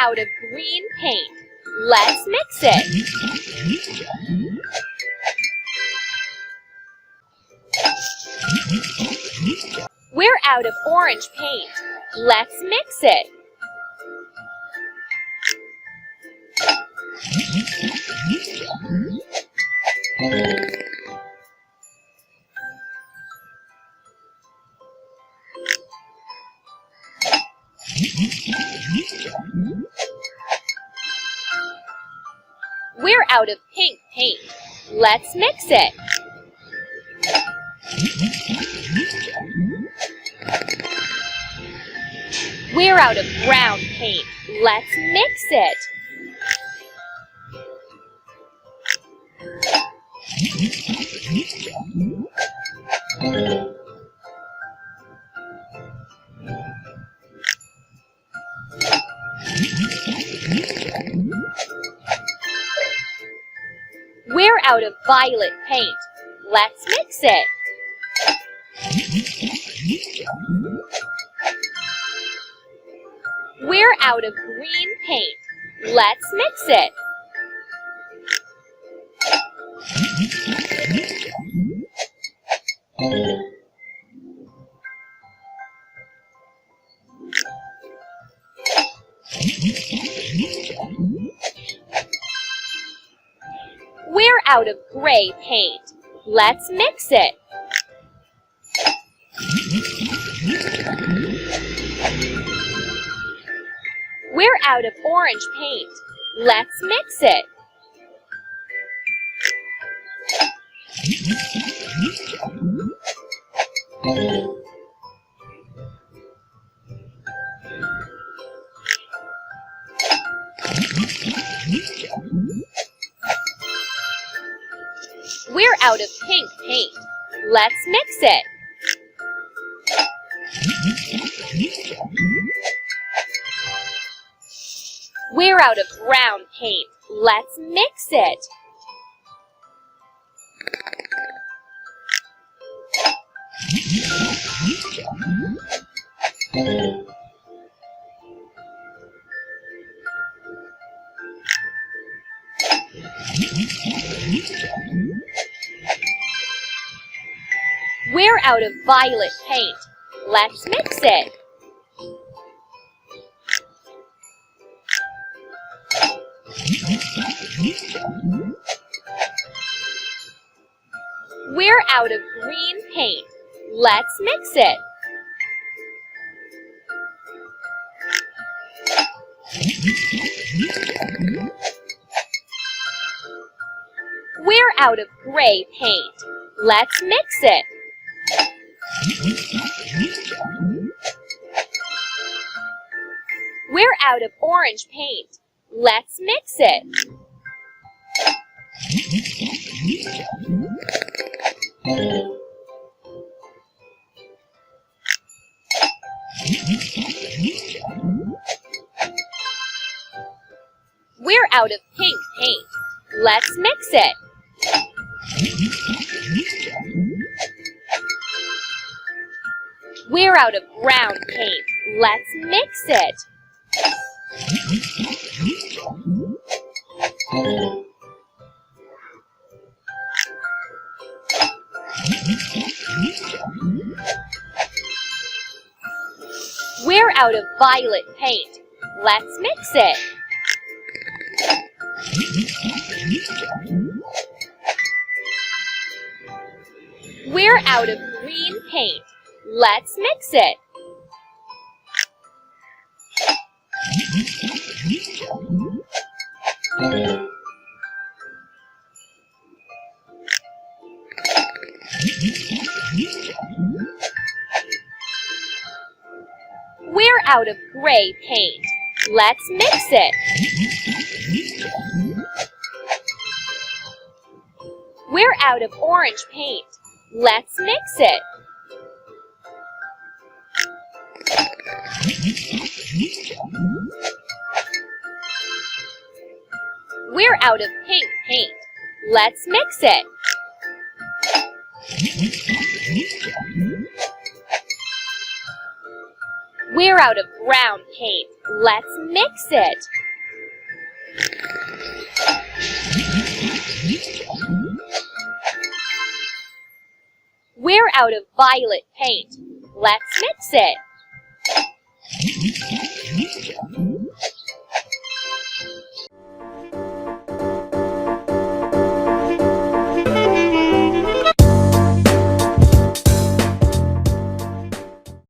out of green paint. Let's mix it. We're out of orange paint. Let's mix it. We're out of pink paint. Let's mix it. We're out of brown paint. Let's mix it. We're out of violet paint. Let's mix it. We're out of green paint. Let's mix it. We're out of gray paint. Let's mix it. We're out of orange paint. Let's mix it. We're out of pink paint. Let's mix it. We're out of brown paint. Let's mix it. We're out of violet paint. Let's mix it. We're out of green paint. Let's mix it. We're out of gray paint. Let's mix it. We're out of orange paint. Let's mix it. We're out of pink paint. Let's mix it. We're out of brown paint. Let's mix it. We're out of violet paint. Let's mix it. We're out of green paint. Let's mix it. We're out of gray paint. Let's mix it. We're out of orange paint. Let's mix it. We're out of pink paint. Let's mix it. We're out of brown paint. Let's mix it. We're out of violet paint. Let's mix it.